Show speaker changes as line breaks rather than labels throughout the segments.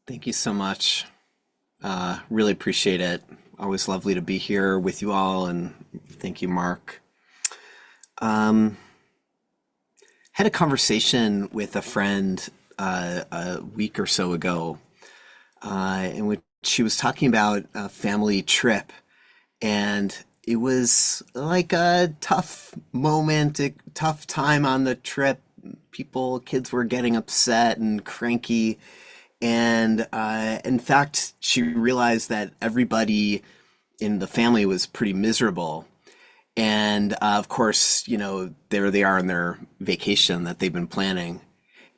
Thank you so much. Really appreciate it. Always lovely to be here with you all, and thank you, Mark. Um, had a conversation with a friend a week or so ago, in which she was talking about a family trip, and it was like a tough moment, a tough time on the trip. Kids were getting upset and cranky. And in fact, she realized that everybody in the family was pretty miserable. And of course, there they are on their vacation that they've been planning.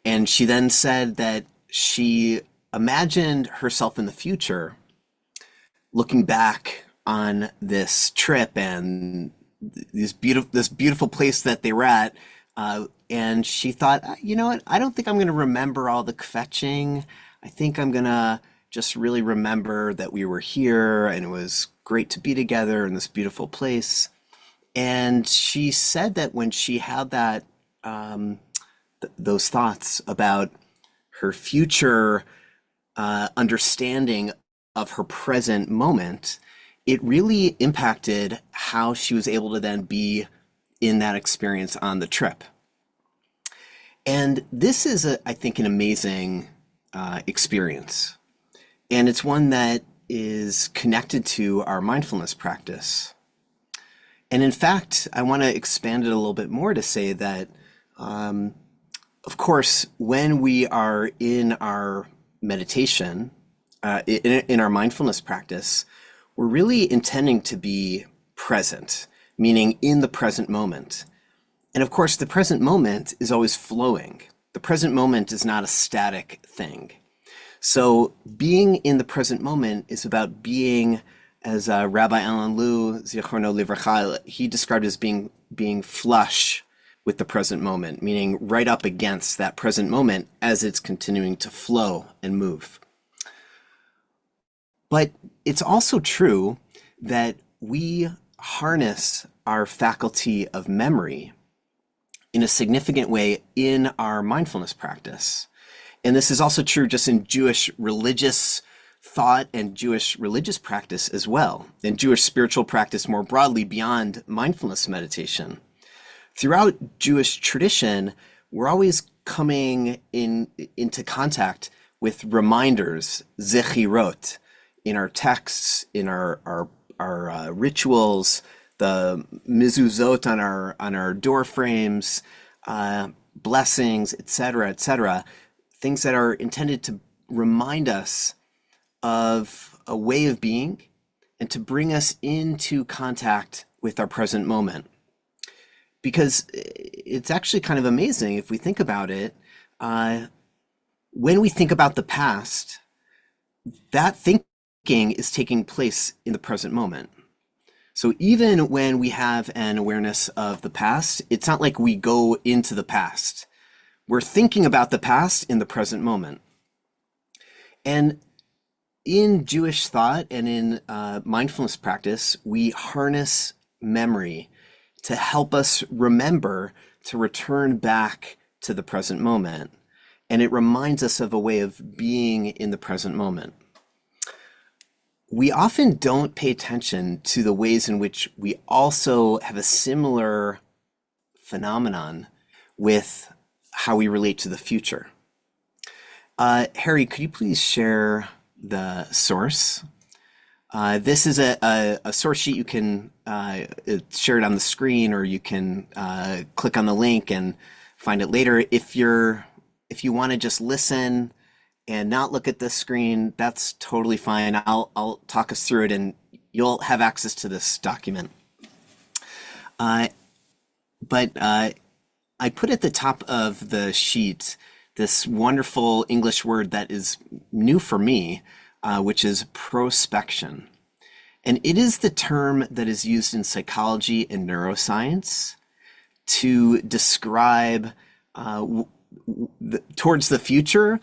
And she then said that she imagined herself in the future, looking back on this trip and this beautiful place that they were at. And she thought, you know what? I don't think I'm going to remember all the kvetching. I think I'm going to just really remember that we were here and it was great to be together in this beautiful place. And she said that when she had those thoughts about her future understanding of her present moment, it really impacted how she was able to then be in that experience on the trip. And this is, I think, an amazing experience. And it's one that is connected to our mindfulness practice. And in fact, I want to expand it a little bit more to say that, of course, when we are in our meditation, in our mindfulness practice, we're really intending to be present, meaning in the present moment. And of course, the present moment is always flowing. The present moment is not a static thing. So being in the present moment is about being, as Rabbi Alan Liu, Zichrono Livracha, he described as being flush with the present moment, meaning right up against that present moment as it's continuing to flow and move. But it's also true that we harness our faculty of memory in a significant way in our mindfulness practice. And this is also true just in Jewish religious thought and Jewish religious practice as well, and Jewish spiritual practice more broadly beyond mindfulness meditation. Throughout Jewish tradition, we're always coming into contact with reminders, zechirot, in our texts, in our rituals, the mezuzot on our door frames, blessings, etc., things that are intended to remind us of a way of being and to bring us into contact with our present moment. Because it's actually kind of amazing if we think about it. When we think about the past, that thinking is taking place in the present moment. So even when we have an awareness of the past, it's not like we go into the past. We're thinking about the past in the present moment. And in Jewish thought and in mindfulness practice, we harness memory to help us remember to return back to the present moment. And it reminds us of a way of being in the present moment. We often don't pay attention to the ways in which we also have a similar phenomenon with how we relate to the future. Harry, could you please share the source? This is a source sheet. You can share it on the screen, or you can click on the link and find it later. If you want to just listen and not look at the screen, that's totally fine. I'll talk us through it, and you'll have access to this document. But I put at the top of the sheet this wonderful English word that is new for me, which is prospection. And it is the term that is used in psychology and neuroscience to describe towards the future,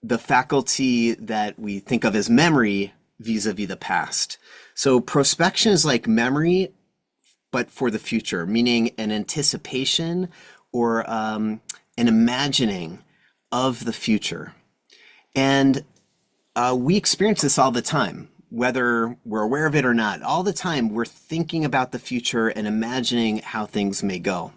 the faculty that we think of as memory vis-a-vis the past. So prospection is like memory, but for the future, meaning an anticipation or an imagining of the future. And we experience this all the time, whether we're aware of it or not. All the time, we're thinking about the future and imagining how things may go.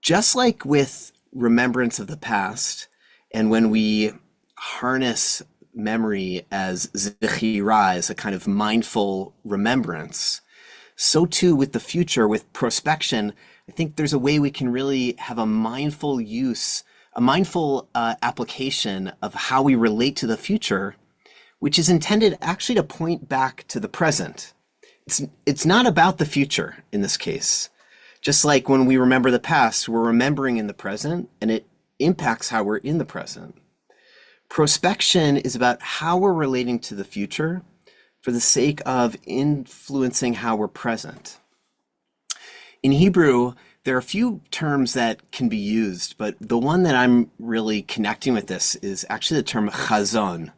Just like with remembrance of the past, and when we harness memory as zechira, as a kind of mindful remembrance, so too with the future, with prospection, I think there's a way we can really have a mindful use, a mindful application of how we relate to the future, which is intended actually to point back to the present. It's not about the future in this case. Just like when we remember the past, we're remembering in the present, and it impacts how we're in the present. Prospection is about how we're relating to the future for the sake of influencing how we're present. In Hebrew, there are a few terms that can be used, but the one that I'm really connecting with this is actually the term chazon,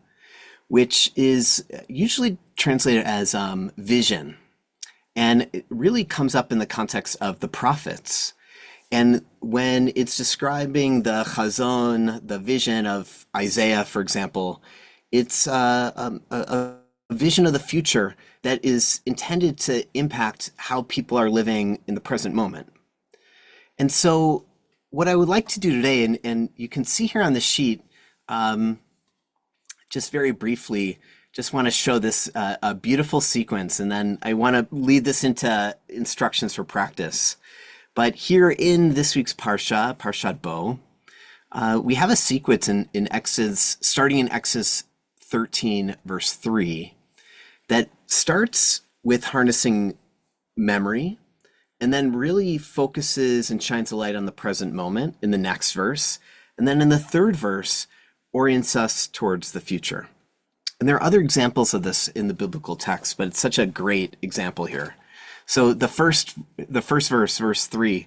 which is usually translated as vision. And it really comes up in the context of the prophets. And when it's describing the chazon, the vision of Isaiah, for example, it's a vision of the future that is intended to impact how people are living in the present moment. And so what I would like to do today, and you can see here on the sheet, just very briefly, just want to show this a beautiful sequence, and then I want to lead this into instructions for practice. But here in this week's Parsha, Parshat Bo, we have a sequence in Exodus, starting in Exodus 13, verse 3, that starts with harnessing memory, and then really focuses and shines a light on the present moment in the next verse. And then in the third verse, orients us towards the future. And there are other examples of this in the biblical text, but it's such a great example here. So the first verse, verse 3,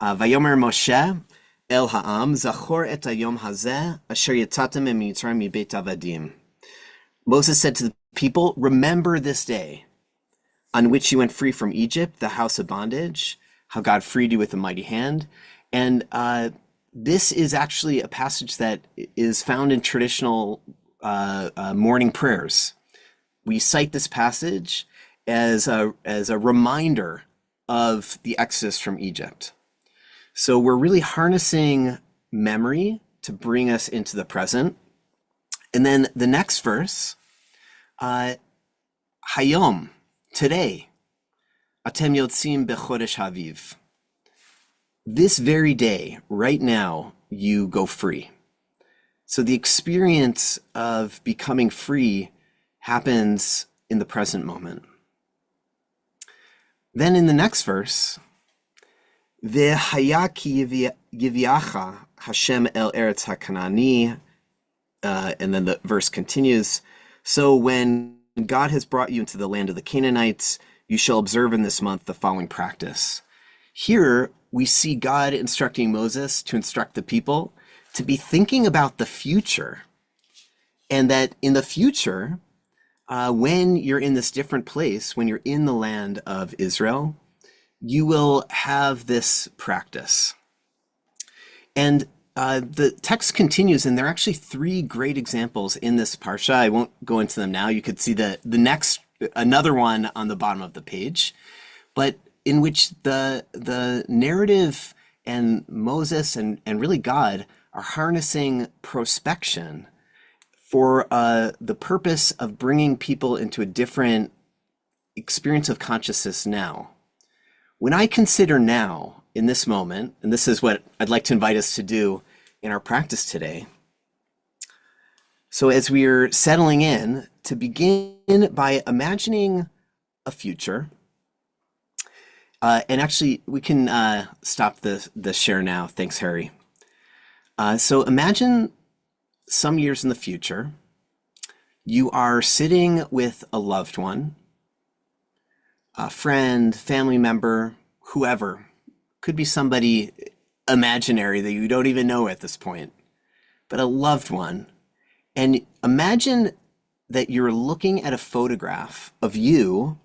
Vayomer Moshe el ha'am zachor et hayom hazeh asher yatzatem mitzrayim mibeit avadim. Moses said to the people, remember this day on which you went free from Egypt, the house of bondage, how God freed you with a mighty hand. And this is actually a passage that is found in traditional morning prayers. We cite this passage as a reminder of the exodus from Egypt. So we're really harnessing memory to bring us into the present. And then the next verse, Hayom, today, Atem yotzim bechodesh haviv. This very day, right now, you go free. So the experience of becoming free happens in the present moment. Then in the next verse, V'haya ki yiviacha Hashem el eretz hakanani, and then the verse continues, so when God has brought you into the land of the Canaanites, you shall observe in this month the following practice. Here, we see God instructing Moses to instruct the people to be thinking about the future, and that in the future, when you're in this different place, when you're in the land of Israel, you will have this practice. And the text continues, and there are actually three great examples in this parsha. I won't go into them now. You could see another one on the bottom of the page, but in which the narrative and Moses and really God are harnessing prospection for the purpose of bringing people into a different experience of consciousness now. When I consider now, in this moment, and this is what I'd like to invite us to do in our practice today. So as we're settling in, to begin by imagining a future, and actually we can stop the share now. Thanks, Harry. So imagine some years in the future, you are sitting with a loved one, a friend, family member, whoever. Could be somebody imaginary that you don't even know at this point, but a loved one. And imagine that you're looking at a photograph of you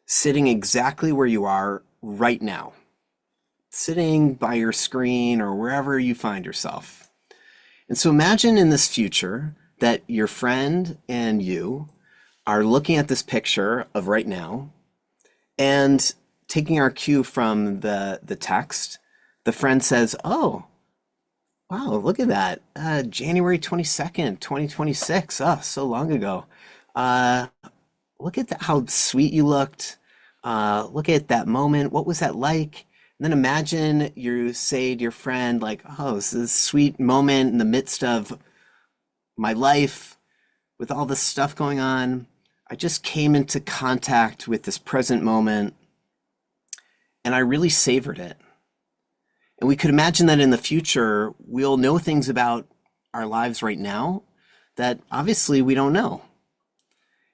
sitting exactly where you are right now, sitting by your screen or wherever you find yourself. And so imagine in this future that your friend and you are looking at this picture of right now and taking our cue from the text, the friend says, "Oh, wow, look at that. January 22nd, 2026. Oh, so long ago. Uh, Look at that, how sweet you looked. Look at that moment. What was that like?" And then imagine you say to your friend, like, "Oh, this is a sweet moment in the midst of my life with all this stuff going on. I just came into contact with this present moment and I really savored it." And we could imagine that in the future, we'll know things about our lives right now that obviously we don't know.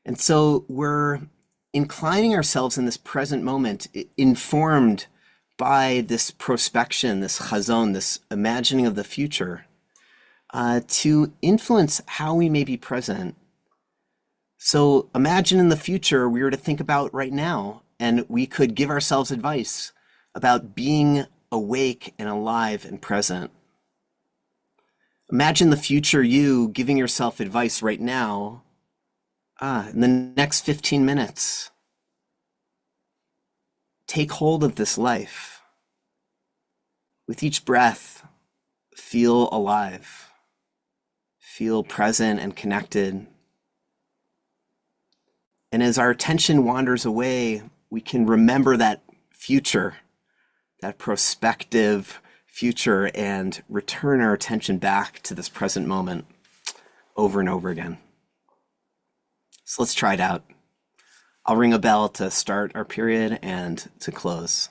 And so we're inclining ourselves in this present moment, informed by this prospection, this chazon, this imagining of the future, to influence how we may be present. So imagine in the future we were to think about right now, and we could give ourselves advice about being awake and alive and present. Imagine the future you giving yourself advice right now, in the next 15 minutes. Take hold of this life. With each breath, feel alive, feel present and connected. And as our attention wanders away, we can remember that future, that prospective future, and return our attention back to this present moment over and over again. So let's try it out. I'll ring a bell to start our period and to close.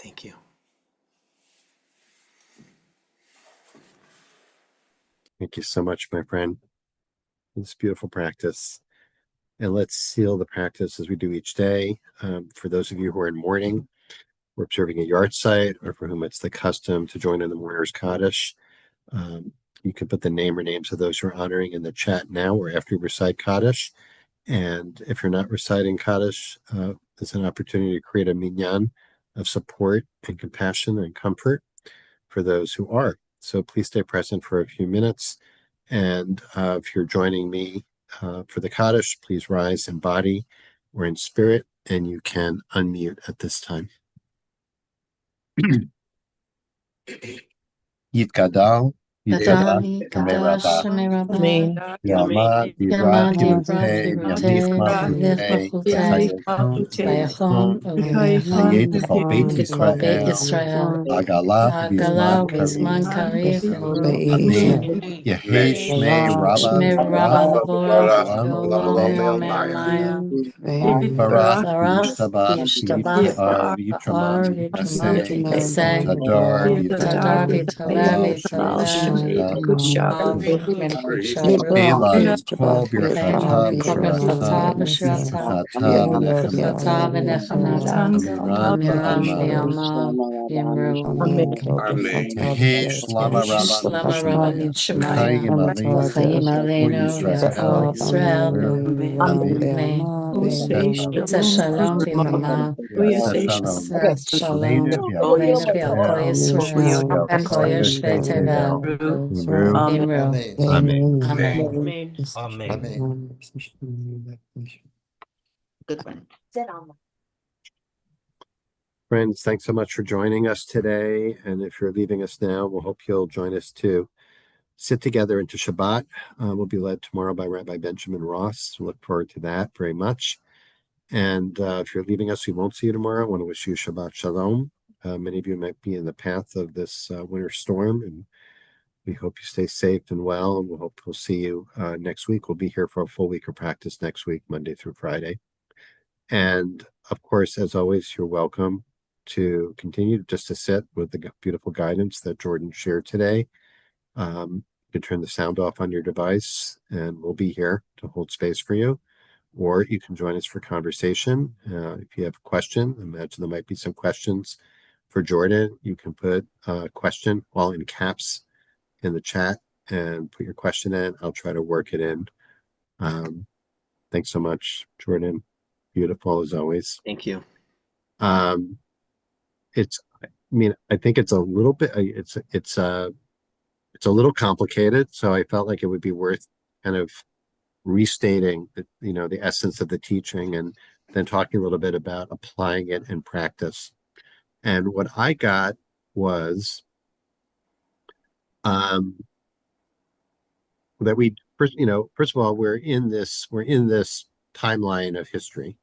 Thank you.
Thank you so much, my friend. It's beautiful practice. And let's seal the practice as we do each day. For those of you who are in mourning, we're observing a yard site, or for whom it's the custom to join in the mourner's Kaddish. You can put the name or names of those who are honoring in the chat now or after you recite Kaddish. And if you're not reciting Kaddish, it's an opportunity to create a minyan of support and compassion and comfort for those who are. So please stay present for a few minutes. And if you're joining me for the Kaddish, please rise in body or in spirit, and you can unmute at this time. Yitgadal,
Gadali,
Shemei Rabbah,
Gadash, Merabah,
Yamad, Yivrak,
Yaman, Yavrak,
Yirutei,
Yiruteh,
Yamichma,
Yavlech,
V'chutei,
Bechuteh,
V'chayechon,
Vayachon, Uvayachon,
V'yet Echol Beit
V'chol Beit
Yisrael,
Israel,
Agala, V'zman
Hagala,
Karev.
Vizman Karev,
Amen.
Amen.
Yehi Shmei Rabba
Shmei Rabba
Lavorach,
Lavorach,
Olam,
Olam,
Olam,
Yamayim,
Barach,
Barach,
V'yishtabach,
V'yishtabach,
V'yitpa'ar,
Ba'ar,
V'yitramam,
V'yitramam,
V'yitnaseh,
V'yitnaseh,
V'yitadar,
V'yitadar,
V'yitalev,
V'yitalev,
Shemenu
V'yitalev,
Kushav.
Shabru,
Ela Kol
Ela,
Birchata
Kobrachata,
V'Shirata
V'Shirata,
V'Chata V'Nechanata
V'Chata, V'Nechanata,
Amiran
Amiram,
V'Amar
V'Yama, V'Yamru.
Yehi Shlama Rabba
Shlama
Nishma
Rabba Nitshmaya,
V'Chaim Aleinu
L'chaim
V'Yachol
Aleinu, V'yachol
Yisrael
Yisrael,
Amen.
Amen.
Yaseh Shalom.
Yitza Shalom Bimama,
Yaseh Shalom.
Asas Shalom,
Aleinu V'Yachol
Aleinu V'Yakol
Yisrael
Yisrael, B'Kol
B'Chol
Yoshvei
Yoshvei Tevel
Tevel,
Imru.
Imru.
Amen.
Amen.
Good one.
Friends, thanks so much for joining us today. And if you're leaving us now, we'll hope you'll join us to sit together into Shabbat. We'll be led tomorrow by Rabbi Benjamin Ross. We look forward to that very much. And if you're leaving us, we won't see you tomorrow. I want to wish you Shabbat Shalom. Many of you might be in the path of this winter storm, and we hope you stay safe and well. And we hope we'll see you next week. We'll be here for a full week of practice next week, Monday through Friday. And of course, as always, you're welcome to continue just to sit with the beautiful guidance that Jordan shared today. You can turn the sound off on your device, and we'll be here to hold space for you. Or you can join us for conversation. If you have a question, I imagine there might be some questions for Jordan. You can put a question all in caps in the chat and put your question in. I'll try to work it in. Thanks so much, Jordan. Beautiful as always.
Thank you.
I think it's a little bit, it's a little complicated. So I felt like it would be worth kind of restating the essence of the teaching and then talking a little bit about applying it in practice. And what I got was that we first of all, we're in this timeline of history,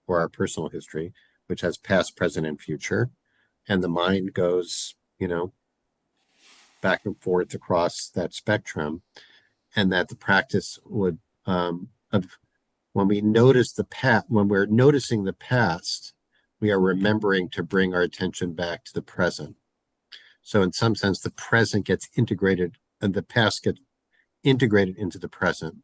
or our personal history, which has past, present, and future. And the mind goes, back and forth across that spectrum. And that the practice would, of when we notice when we're noticing the past, we are remembering to bring our attention back to the present. So in some sense, the present gets integrated and the past gets integrated into the present.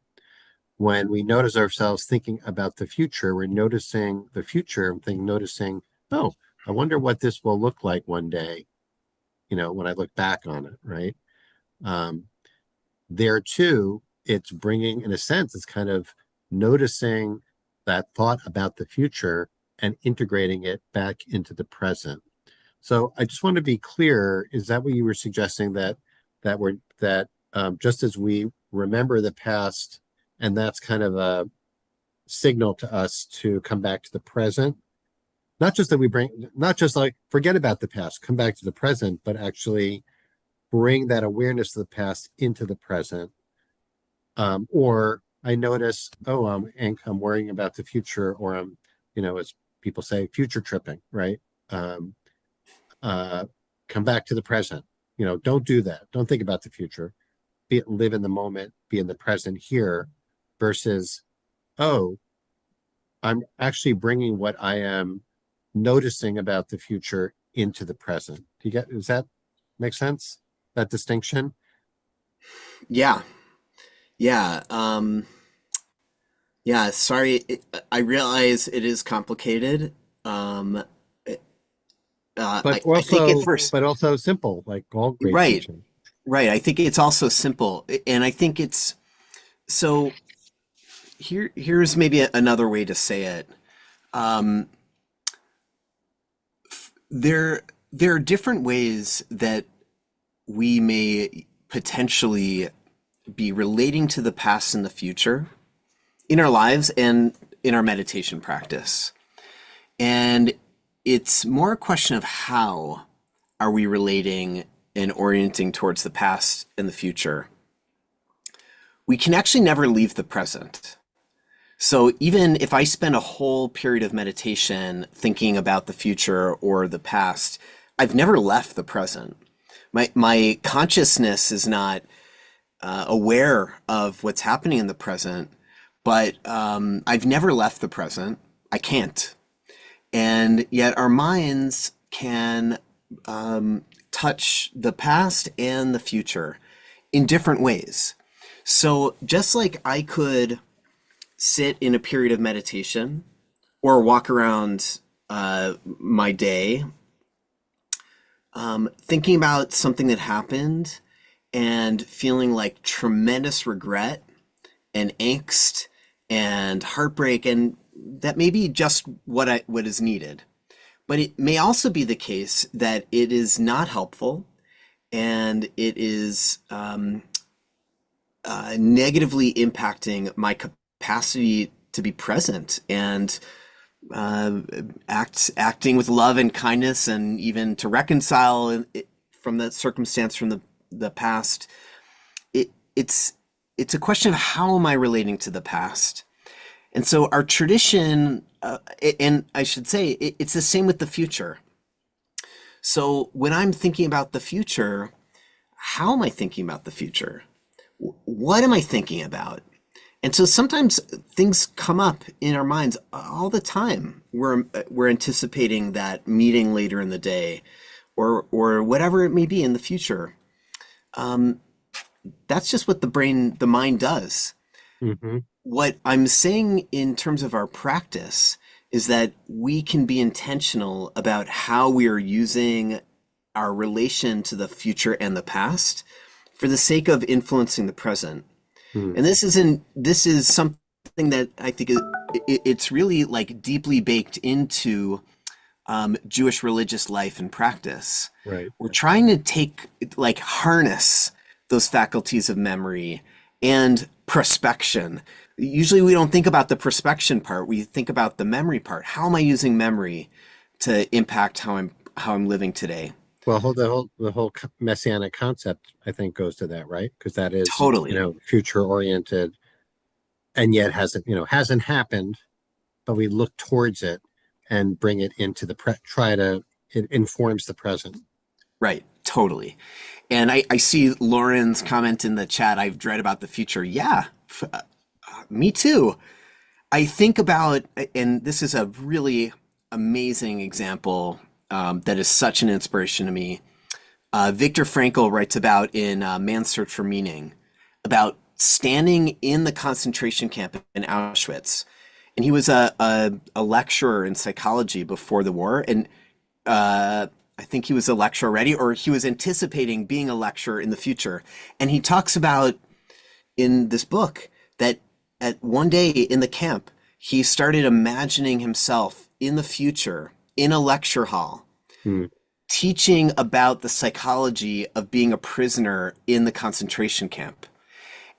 When we notice ourselves thinking about the future, we're noticing the future and noticing, oh, I wonder what this will look like one day, when I look back on it, right? There too, it's bringing, in a sense, it's kind of noticing that thought about the future and integrating it back into the present. So I just want to be clear, is that what you were suggesting, that just as we remember the past, and that's kind of a signal to us to come back to the present, not just like forget about the past, come back to the present, but actually bring that awareness of the past into the present. Or I notice, I'm worrying about the future, or I'm, as people say, future tripping, right? Come back to the present. Don't do that. Don't think about the future. Live in the moment, be in the present here, versus, I'm actually bringing what I am noticing about the future into the present. Does that make sense? That distinction?
Yeah. Yeah. Yeah. Sorry. I realize it is complicated.
But
I think at
also,
first,
but also simple, like all great
right,
teaching.
right. I think it's also simple. And I think it's so here's maybe another way to say it. Um, there, there are different ways that we may potentially be relating to the past and the future in our lives and in our meditation practice. And it's more a question of how are we relating and orienting towards the past and the future. We can actually never leave the present. So even if I spend a whole period of meditation thinking about the future or the past, I've never left the present. My consciousness is not aware of what's happening in the present, but I've never left the present. I can't. And yet our minds can touch the past and the future in different ways. So just like I could sit in a period of meditation or walk around my day thinking about something that happened and feeling like tremendous regret and angst and heartbreak, and that may be just what is needed. But it may also be the case that it is not helpful and it is negatively impacting my capacity to be present and acting with love and kindness and even to reconcile from the circumstance from the past. It's a question of how am I relating to the past? And so our tradition, and I should say, it's the same with the future. So when I'm thinking about the future, how am I thinking about the future? What am I thinking about? And so sometimes things come up in our minds all the time. We're anticipating that meeting later in the day, or whatever it may be in the future. That's just what the mind does.
Mm-hmm.
What I'm saying in terms of our practice is that we can be intentional about how we are using our relation to the future and the past for the sake of influencing the present.
Mm.
And this is something that I think it's really like deeply baked into Jewish religious life and practice.
Right.
We're trying to harness those faculties of memory and prospection. Usually we don't think about the prospection part. We think about the memory part. How am I using memory to impact how I'm living today?
Well, the whole messianic concept, I think, goes to that, right? Because that is,
Totally.
future oriented, and yet hasn't happened, but we look towards it and bring it into it informs the present.
Right. Totally. And I see Lauren's comment in the chat. I've dread about the future. Yeah, me too. I think about, and this is a really amazing example that is such an inspiration to me. Viktor Frankl writes about in Man's Search for Meaning about standing in the concentration camp in Auschwitz. And he was a lecturer in psychology before the war. And I think he was a lecturer already, or he was anticipating being a lecturer in the future. And he talks about in this book that at one day in the camp, he started imagining himself in the future in a lecture hall, teaching about the psychology of being a prisoner in the concentration camp.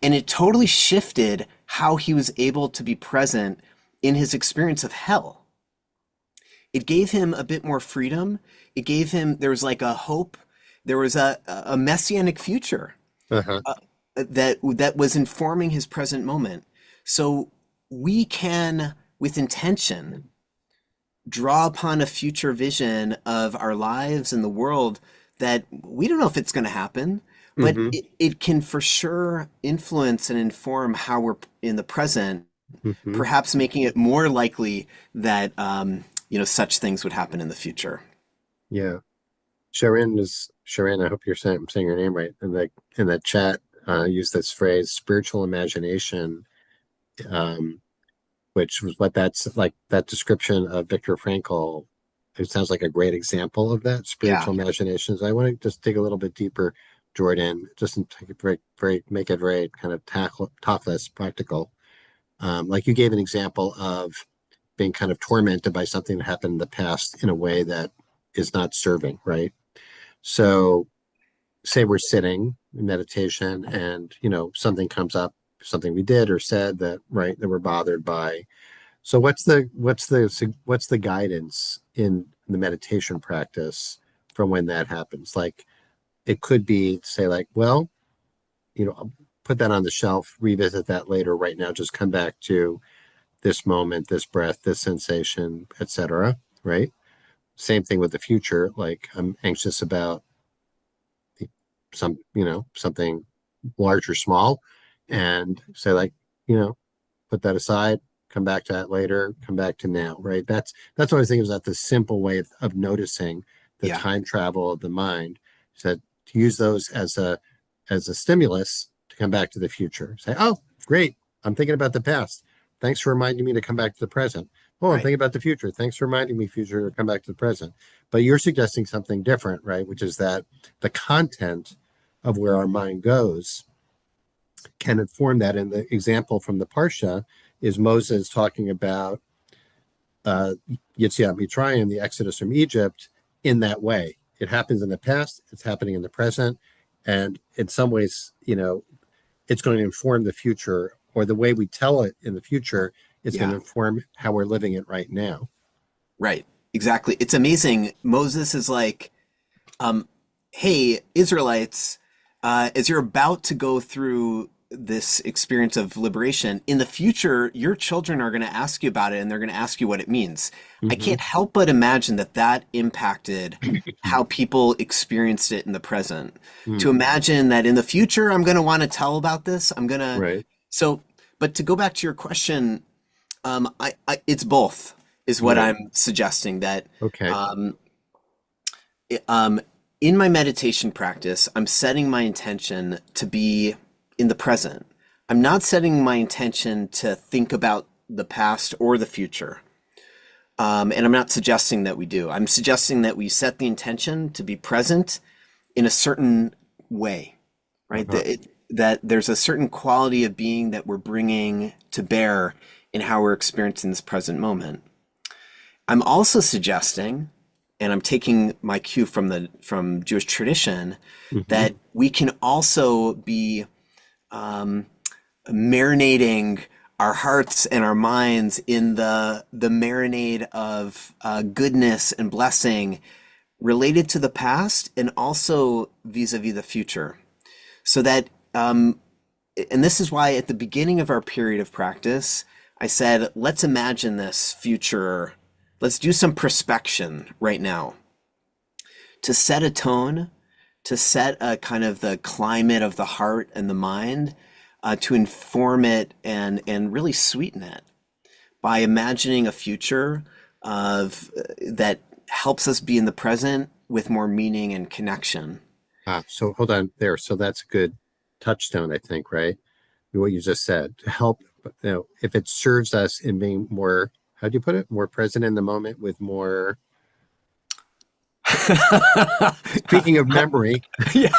And it totally shifted how he was able to be present in his experience of hell. It gave him a bit more freedom. There was like a hope. There was a messianic future that was informing his present moment. So we can, with intention, draw upon a future vision of our lives and the world that we don't know if it's going to happen, but it can for sure influence and inform how we're in the present, perhaps making it more likely that such things would happen in the future.
Yeah. Sharon, I hope I'm saying your name right. In the chat, use this phrase, spiritual imagination, um, which was what that's like, that description of Viktor Frankl. It sounds like a great example of that
Yeah.
spiritual imagination. So I want to just dig a little bit deeper, Jordan, just to make it very kind of talk less practical. Like you gave an example of being kind of tormented by something that happened in the past in a way that is not serving, right? So say we're sitting in meditation and, something comes up, something we did or said that, right, that we're bothered by. So what's the guidance in the meditation practice from when that happens? Like it could be say like, well, I'll put that on the shelf, revisit that later. Right now, just come back to this moment, this breath, this sensation, etc. Right? Same thing with the future. Like I'm anxious about something large or small, and say like, you know, put that aside, come back to that later, come back to now, right? That's what I think is that the simple way of noticing the
Yeah.
time travel of the mind is that to use those as a stimulus to come back to the future. Say, oh, great, I'm thinking about the past. Thanks for reminding me to come back to the present. Oh, I'm
Right.
thinking about the future. Thanks for reminding me, future, to come back to the present. But you're suggesting something different, right? Which is that the content of where our mind goes can inform that. And the example from the Parsha is Moses talking about Yetziat Mitzrayim, the Exodus from Egypt, in that way. It happens in the past, it's happening in the present, and in some ways, it's going to inform the future, or the way we tell it in the future is going
Yeah.
to inform how we're living it right now.
Right. Exactly. It's amazing. Moses is like, hey, Israelites, as you're about to go through this experience of liberation, in the future, your children are going to ask you about it and they're going to ask you what it means. I
Mm-hmm.
can't help but imagine that impacted how people experienced it in the present. To
Mm,
imagine that in the future, I'm going to want to tell about this.
right.
So, but to go back to your question, it's both, is what
Right.
I'm suggesting that
Okay.
um, um, in my meditation practice, I'm setting my intention to be in the present. I'm not setting my intention to think about the past or the future. And I'm not suggesting that we do. I'm suggesting that we set the intention to be present in a certain way, right?
Uh-huh.
That there's a certain quality of being that we're bringing to bear in how we're experiencing this present moment. I'm also suggesting, and I'm taking my cue from Jewish tradition,
Mm-hmm.
that we can also be um, marinating our hearts and our minds in the marinade of goodness and blessing related to the past and also vis-a-vis the future. So that, and this is why at the beginning of our period of practice, I said, let's imagine this future. Let's do some prospection right now to set a tone, to set a kind of the climate of the heart and the mind, to inform it and really sweeten it by imagining a future of that helps us be in the present with more meaning and connection.
So hold on there. So that's a good touchstone, I think, right? What you just said to help, if it serves us in being more, how do you put it? More present in the moment with more, speaking of memory,
Yeah,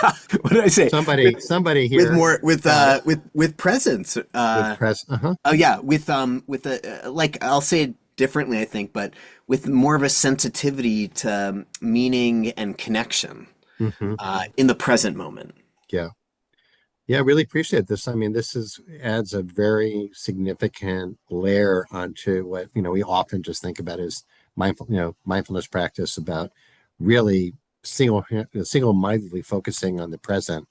what did I say?
somebody
With
here
more
got it
with presence.
with press. Uh-huh.
Oh yeah, with a like I'll say it differently, I think, but with more of a sensitivity to meaning and connection
Mm-hmm.
in the present moment.
Yeah. Yeah, I really appreciate this. I mean, this adds a very significant layer onto what, we often just think about as mindfulness practice about really single-mindedly focusing on the present.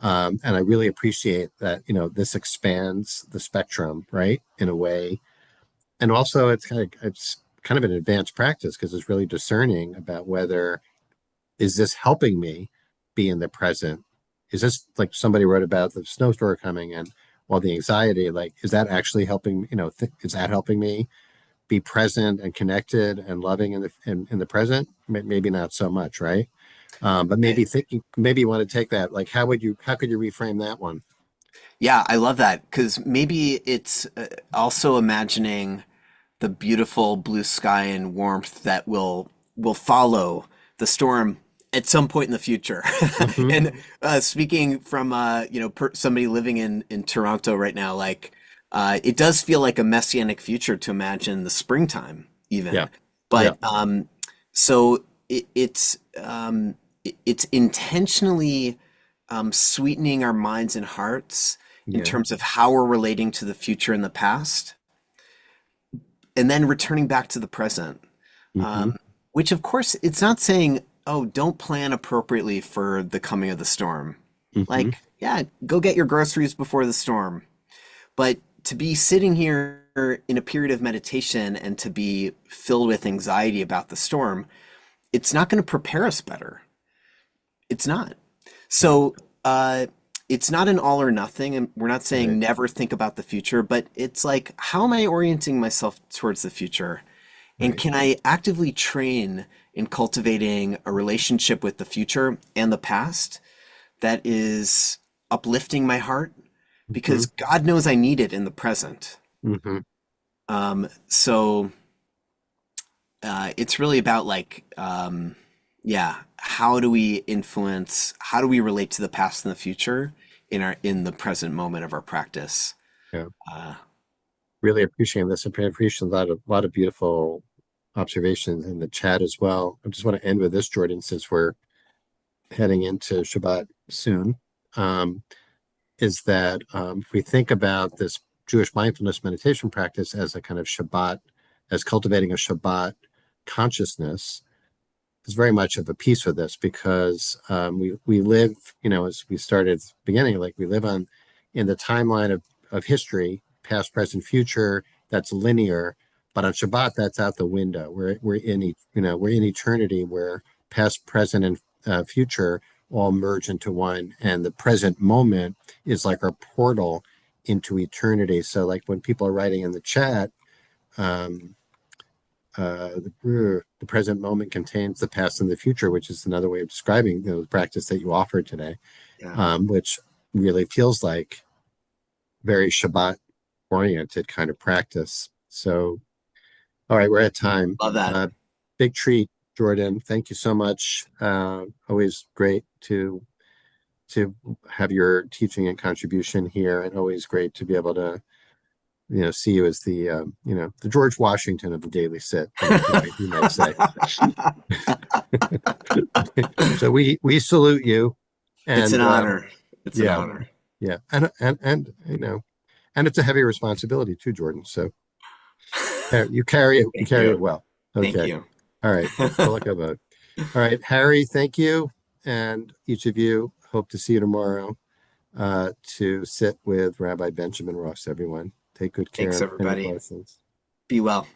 And I really appreciate that, this expands the spectrum, right, in a way. And also it's kind of an advanced practice because it's really discerning about whether is this helping me be in the present? Is this like somebody wrote about the snowstorm coming and all the anxiety, like, is that actually helping, is that helping me be present and connected and loving in the present? Maybe not so much, right? But maybe you want to take that, like, how could you reframe that one?
Yeah, I love that because maybe it's also imagining the beautiful blue sky and warmth that will follow the storm at some point in the future.
Hmm.
And speaking from somebody living in Toronto right now, like it does feel like a messianic future to imagine the springtime
Yeah.
even.
Yeah.
But so it's intentionally sweetening our minds and hearts in
Yeah.
terms of how we're relating to the future and the past, and then returning back to the present.
Hmm.
Which, of course, it's not saying, oh, don't plan appropriately for the coming of the storm.
Hmm.
Like, yeah, go get your groceries before the storm. But to be sitting here in a period of meditation and to be filled with anxiety about the storm, it's not going to prepare us better. It's not.
Yeah.
So, it's not an all or nothing, and we're not saying
Right.
never think about the future, but it's like, how am I orienting myself towards the future? And
Right.
can I actively train in cultivating a relationship with the future and the past that is uplifting my heart?
Hmm.
Because God knows I need it in the present.
Hmm.
So it's really about like, yeah, how do we relate to the past and the future in the present moment of our practice?
Yeah.
Uh,
Really appreciating this. I appreciate a lot of beautiful observations in the chat as well. I just want to end with this, Jordan, since we're heading into Shabbat soon. Um, is that if we think about this Jewish mindfulness meditation practice as a kind of Shabbat, as cultivating a Shabbat consciousness, is very much of a piece of this because we live, as we started at the beginning, like we live in the timeline of history, past, present, future. That's linear, but on Shabbat, that's out the window. We're in eternity, where past, present, and future all merge into one, and the present moment is like our portal into eternity. So, like when people are writing in the chat. Um, the present moment contains the past and the future, which is another way of describing the practice that you offered today,
yeah,
which really feels like very Shabbat oriented kind of practice. So, all right, we're at time.
love that.
Big treat, Jordan. Thank you so much. Always great to have your teaching and contribution here, and always great to be able to see you as the George Washington of the daily sit, you might say. So we salute you,
It's an
and
honor. It's an
yeah,
honor.
yeah, and and it's a heavy responsibility too, Jordan. So you
Thank
carry it
you.
well.
Thank
Okay,
you.
all right. All right, Harry, thank you, and each of you. Hope to see you tomorrow to sit with Rabbi Benjamin Ross. Everyone, take good care
Thanks,
and many
everybody.
blessings.
Be well.